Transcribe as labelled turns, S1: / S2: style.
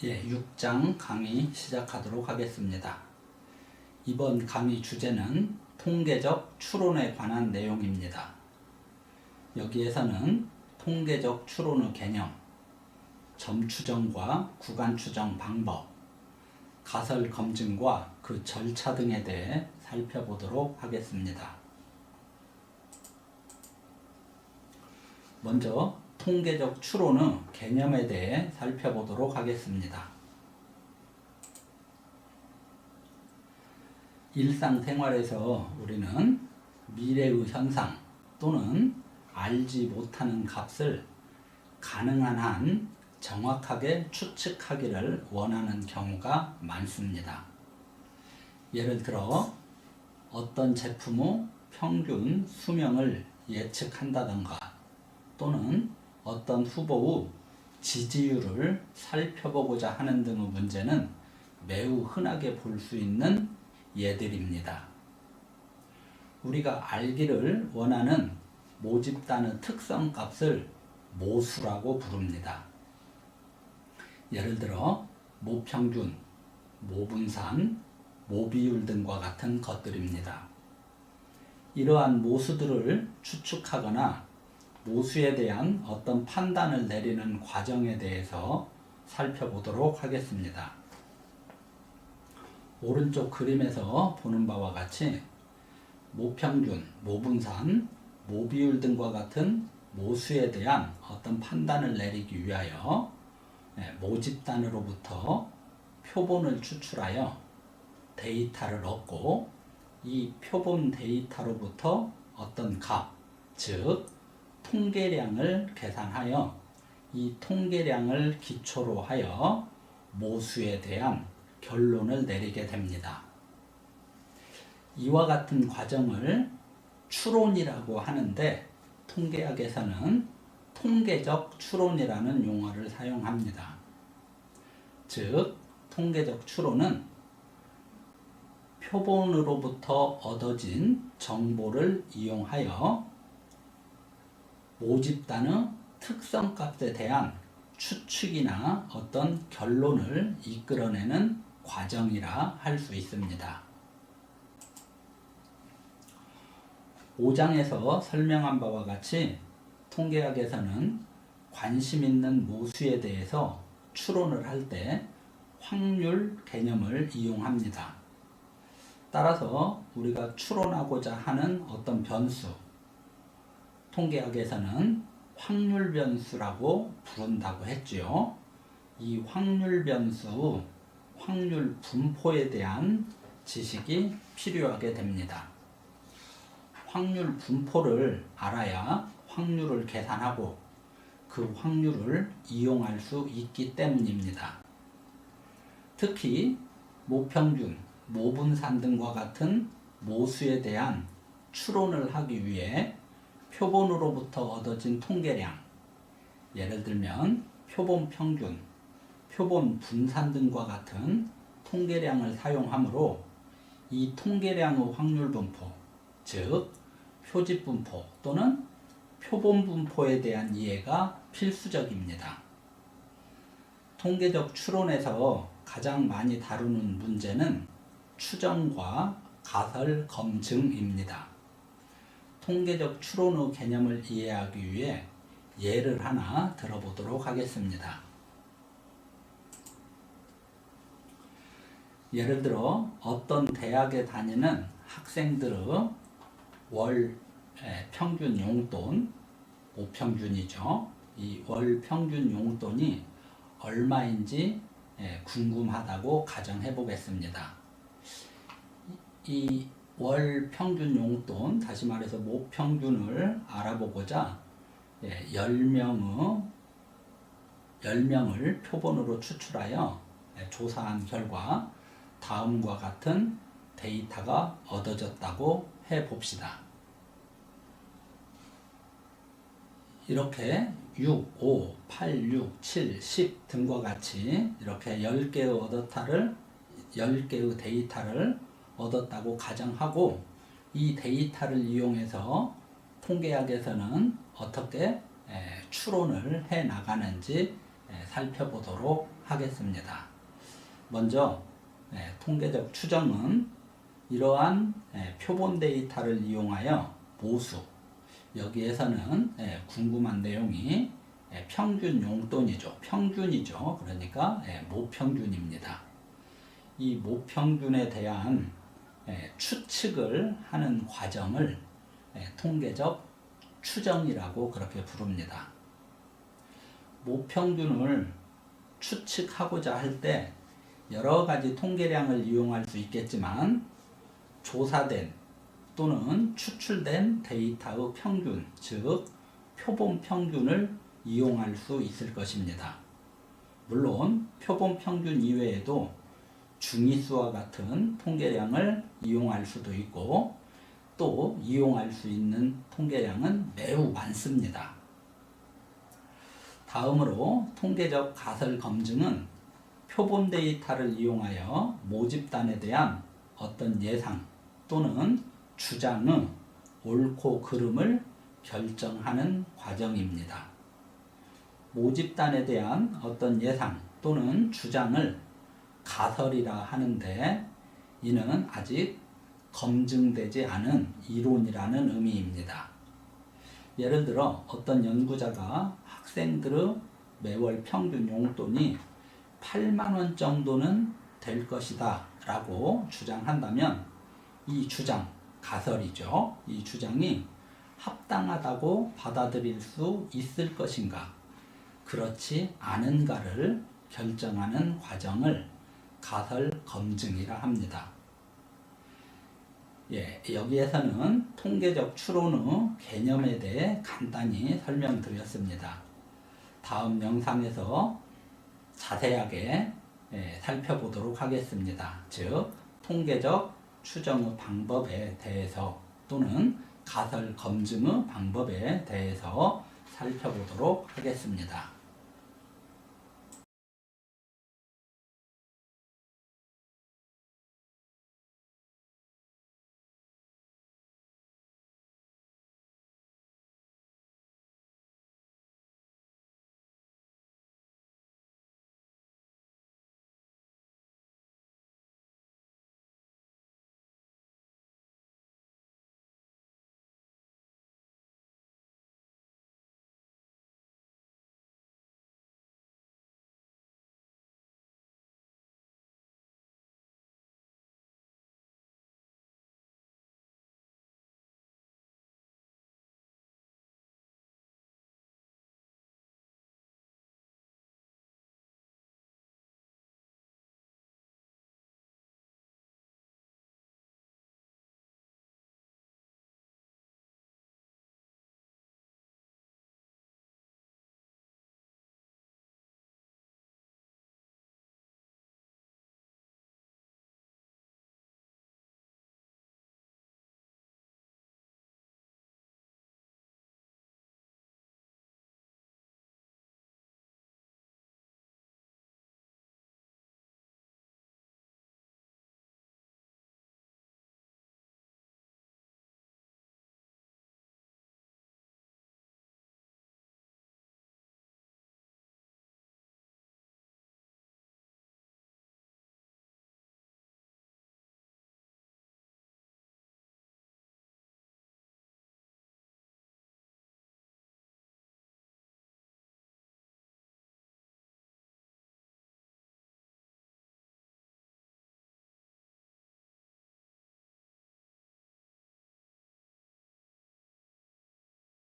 S1: 6장 강의 시작하도록 하겠습니다. 이번 강의 주제는 통계적 추론에 관한 내용입니다. 여기에서는 통계적 추론의 개념, 점추정과 구간추정 방법, 가설 검증과 그 절차 등에 대해 살펴보도록 하겠습니다. 먼저 통계적 추론의 개념에 대해 살펴보도록 하겠습니다. 일상생활에서 우리는 미래의 현상 또는 알지 못하는 값을 가능한 한 정확하게 추측하기를 원하는 경우가 많습니다. 예를 들어 어떤 제품의 평균 수명을 예측한다던가 또는 어떤 후보의 지지율을 살펴보고자 하는 등의 문제는 매우 흔하게 볼 수 있는 예들입니다. 우리가 알기를 원하는 모집단의 특성값을 모수라고 부릅니다. 예를 들어 모평균, 모분산, 모비율 등과 같은 것들입니다. 이러한 모수들을 추측하거나 모수에 대한 어떤 판단을 내리는 과정에 대해서 살펴보도록 하겠습니다. 오른쪽 그림에서 보는 바와 같이 모평균, 모분산, 모비율 등과 같은 모수에 대한 어떤 판단을 내리기 위하여 모집단으로부터 표본을 추출하여 데이터를 얻고 이 표본 데이터로부터 어떤 값, 즉 통계량을 계산하여 이 통계량을 기초로 하여 모수에 대한 결론을 내리게 됩니다. 이와 같은 과정을 추론이라고 하는데 통계학에서는 통계적 추론이라는 용어를 사용합니다. 즉 통계적 추론은 표본으로부터 얻어진 정보를 이용하여 모집단의 특성값에 대한 추측이나 어떤 결론을 이끌어내는 과정이라 할 수 있습니다. 5장에서 설명한 바와 같이 통계학에서는 관심 있는 모수에 대해서 추론을 할 때 확률 개념을 이용합니다. 따라서 우리가 추론하고자 하는 어떤 변수, 통계학에서는 확률 변수라고 부른다고 했지요. 이 확률 변수, 확률 분포에 대한 지식이 필요하게 됩니다. 확률 분포를 알아야 확률을 계산하고 그 확률을 이용할 수 있기 때문입니다. 특히 모평균, 모분산 등과 같은 모수에 대한 추론을 하기 위해 표본으로부터 얻어진 통계량, 예를 들면 표본 평균, 표본 분산 등과 같은 통계량을 사용하므로 이 통계량의 확률 분포, 즉 표집 분포 또는 표본 분포에 대한 이해가 필수적입니다. 통계적 추론에서 가장 많이 다루는 문제는 추정과 가설 검증입니다. 통계적 추론의 개념을 이해하기 위해 예를 하나 들어보도록 하겠습니다. 예를 들어 어떤 대학에 다니는 학생들의 월 평균 용돈, 모평균이죠. 이 월 평균 용돈이 얼마인지 궁금하다고 가정해 보겠습니다. 이 월 평균 용돈, 다시 말해서 모평균을 알아보고자 10명을 표본으로 추출하여 조사한 결과 다음과 같은 데이터가 얻어졌다고 해봅시다. 이렇게 6, 5, 8, 6, 7, 10 등과 같이 이렇게 10개의 데이터를 얻었다고 가정하고 이 데이터를 이용해서 통계학에서는 어떻게 추론을 해 나가는지 살펴보도록 하겠습니다. 먼저 통계적 추정은 이러한 표본 데이터를 이용하여 모수, 여기에서는 궁금한 내용이 평균 용돈이죠. 평균이죠. 그러니까 모평균입니다. 이 모평균에 대한 추측을 하는 과정을 통계적 추정이라고 그렇게 부릅니다. 모평균을 추측하고자 할 때 여러 가지 통계량을 이용할 수 있겠지만 조사된 또는 추출된 데이터의 평균, 즉 표본 평균을 이용할 수 있을 것입니다. 물론 표본 평균 이외에도 중위수와 같은 통계량을 이용할 수도 있고 또 이용할 수 있는 통계량은 매우 많습니다. 다음으로 통계적 가설 검증은 표본 데이터를 이용하여 모집단에 대한 어떤 예상 또는 주장의 옳고 그름을 결정하는 과정입니다. 모집단에 대한 어떤 예상 또는 주장을 가설이라 하는데 이는 아직 검증되지 않은 이론이라는 의미입니다. 예를 들어 어떤 연구자가 학생들의 매월 평균 용돈이 8만 원 정도는 될 것이다 라고 주장한다면 이 주장, 가설이죠. 이 주장이 합당하다고 받아들일 수 있을 것인가, 그렇지 않은가를 결정하는 과정을 가설 검증이라 합니다. 여기에서는 통계적 추론의 개념에 대해 간단히 설명드렸습니다. 다음 영상에서 자세하게 살펴보도록 하겠습니다. 즉, 통계적 추정의 방법에 대해서 또는 가설 검증의 방법에 대해서 살펴보도록 하겠습니다.